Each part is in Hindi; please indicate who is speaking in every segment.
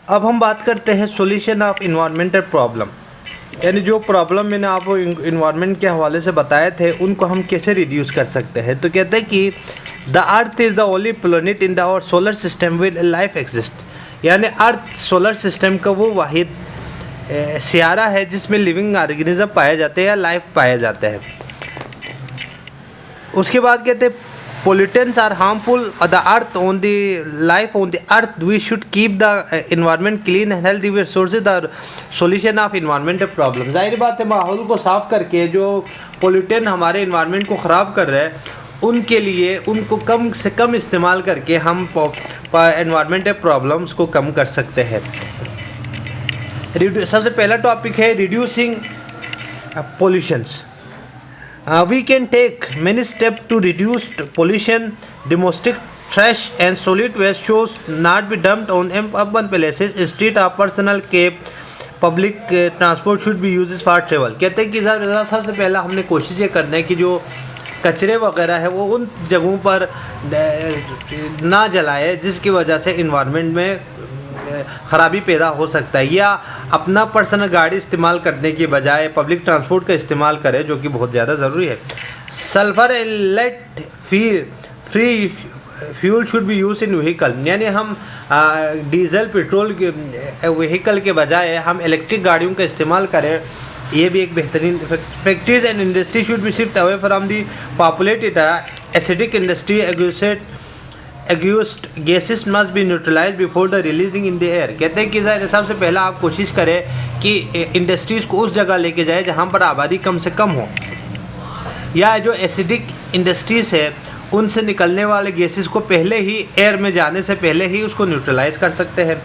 Speaker 1: अब हम बात करते हैं सॉल्यूशन ऑफ इन्वायरमेंटल प्रॉब्लम, यानी जो प्रॉब्लम मैंने आपको इन्वायरमेंट के हवाले से बताए थे उनको हम कैसे रिड्यूस कर सकते हैं। तो कहते हैं कि the earth is the only planet in the our solar system with life exist, यानी अर्थ सोलर सिस्टम का वो वाहिद सियारा है जिसमें लिविंग ऑर्गेनिज्म पाए जाते हैं या लाइफ पाया जाता है। उसके बाद कहते हैं pollutants are harmful the earth on the life on the earth, we should keep the environment clean and healthy resources the solution of environmental problem। जाहिर बात है माहौल को साफ़ करके जो पोल्यूटेंट हमारे इन्वायरमेंट को ख़राब कर रहे हैं उनके लिए उनको कम से कम इस्तेमाल करके हम एनवायरमेंटल प्रॉब्लम्स को कम कर सकते हैं। सबसे पहला टॉपिक है reducing pollutions. We can take many steps to reduce pollution. Domestic trash and solid waste should not be dumped on urban places, street or personal cab. Public transport should be used for travel। कहते हैं कि सबसे पहला हमने कोशिश ये करना है कि जो कचरे वगैरह है वो उन जगहों पर ना जलाए जिसकी वजह से इन्वायरमेंट में ख़राबी पैदा हो सकता है, या अपना पर्सनल गाड़ी इस्तेमाल करने की बजाय पब्लिक ट्रांसपोर्ट का इस्तेमाल करें जो कि बहुत ज़्यादा ज़रूरी है। Sulphur lead free fuel should be use in vehicle, यानी हम डीजल पेट्रोल के व्हीकल के बजाय हम इलेक्ट्रिक गाड़ियों का इस्तेमाल करें, ये भी एक बेहतरीन। Factories and industry should be shift away from the populated acidic industry. Accused gases must be neutralize before the releasing in the air. कहते हैं कि सबसे पहला आप कोशिश करें कि इंडस्ट्रीज़ को उस जगह लेके जाए जहाँ पर आबादी कम से कम हो, या जो एसिडिक इंडस्ट्रीज़ है उनसे निकलने वाले गैसेस को पहले ही एयर में जाने से पहले ही उसको न्यूट्रलाइज कर सकते हैं।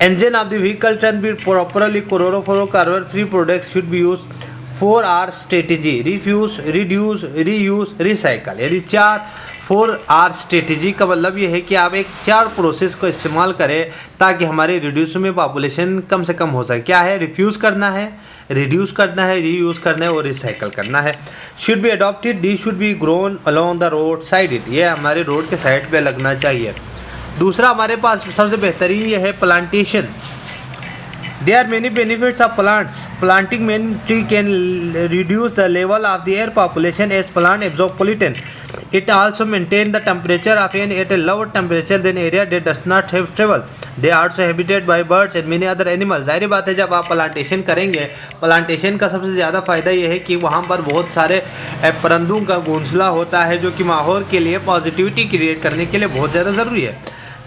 Speaker 1: Engine of the vehicle can be properly chlorofluorocarbon free products should be use 4R strategy, refuse, reduce, reuse, recycle, यानी 4R स्ट्रेटेजी का मतलब ये है कि आप एक 4 प्रोसेस को इस्तेमाल करें ताकि हमारे रिड्यूस में पॉपुलेशन कम से कम हो सके। क्या है? रिफ्यूज़ करना है, रिड्यूस करना है, रीयूज़ करना है और रिसाइकल करना है। Should be adopted, they should be grown along the road side it, ये हमारे रोड के साइड पे लगना चाहिए। दूसरा हमारे पास सबसे बेहतरीन ये है plantation. There are many benefits of plants. Planting many trees can reduce the level of the air population as plant absorb pollutant. It also maintain the temperature of air at a lower temperature than area that does not have travel. They are also habited by birds and many other animals. जाहिर बात है जब आप प्लांटेशन करेंगे, प्लांटेशन का सबसे ज़्यादा फ़ायदा ये है कि वहाँ पर बहुत सारे परिंदों का घोंसला होता है जो कि माहौल के लिए पॉजिटिविटी क्रिएट करने के लिए बहुत ज़्यादा ज़रूरी है।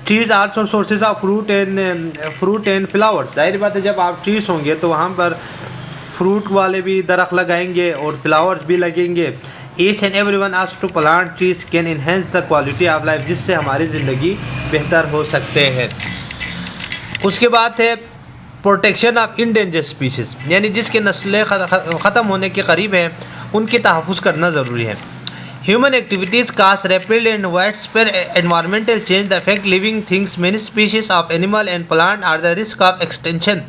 Speaker 1: Trees also sources of fruit and flowers. जाहिर बात है जब आप ट्रीज होंगे तो वहाँ पर फ्रूट वाले भी दरख्त लगाएंगे और फ्लावर्स भी लगेंगे। Each and every one ask to plant trees can enhance the quality of life, जिससे हमारी ज़िंदगी बेहतर हो सकते हैं। उसके बाद है प्रोटेक्शन ऑफ इंडेंजर्ड स्पीशीज़, यानी जिसके नस्लें ख़त्म होने के करीब हैं उनकी तहफ़्फ़ुज़ करना ज़रूरी है। Human activities cause rapid and widespread environmental change that affect living things. Many species of animal and plant are the risk of extinction.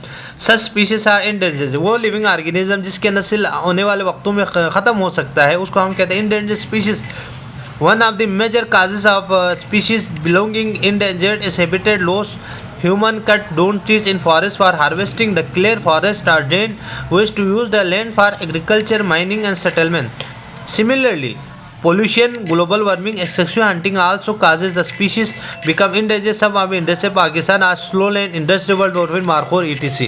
Speaker 1: Such species are endangered. वो living organism जिसके नस्ल आने वाले वक्तों में ख़त्म हो सकता है उसको हम कहते हैं endangered species. One of the major causes of species belonging endangered is habitat loss. Human cut down trees in forests for harvesting. The clear forests are drained, which to use the land for agriculture, mining and settlement. Similarly, pollution, global warming, excessive hunting also causes the species become endangered. Some of Indus Pakistan आज slow land industry world dolphin मार्खोर ETC,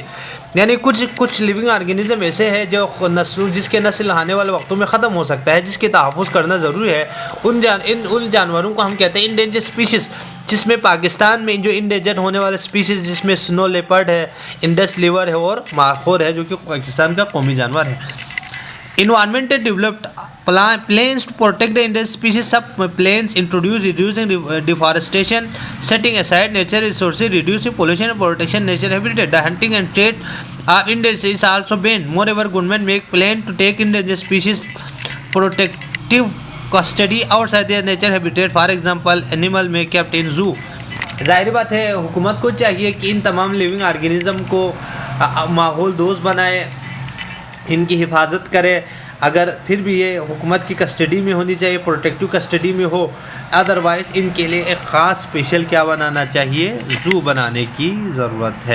Speaker 1: यानी कुछ लिविंग ऑर्गेनिज्म ऐसे हैं जो जिसके नस्ल आने वाले वक्तों में ख़त्म हो सकता है, जिसके तहफ़्फ़ुज़ करना ज़रूरी है। उन जानवरों को हम कहते हैं इंडेंजर्ड स्पीशीज़, जिसमें पाकिस्तान में जो इंडेंजर्ड होने वाले स्पीशीज़ जिसमें स्नो लेपर्ड है, इंडस लिवर है और मार्खोर है जो कि पाकिस्तान का कौमी जानवर है। Environmental developed plans to protect the endangered species. Some plans introduce reducing deforestation, setting aside nature resources, reducing pollution and protection nature habitat. The hunting and trade of endangered is also banned. Moreover, government make plan to take endangered species protective custody outside their nature habitat. For example, animal may kept in zoo. जाहिर बात है हुकूमत को चाहिए कि इन तमाम लिविंग ऑर्गेनिज्म को माहौल दोस्त बनाए, इनकी हिफाजत करे। अगर फिर भी ये हुकूमत की कस्टडी में होनी चाहिए, प्रोटेक्टिव कस्टडी में हो, अदरवाइज़ इनके लिए एक ख़ास स्पेशल क्या बनाना चाहिए, ज़ू बनाने की ज़रूरत है।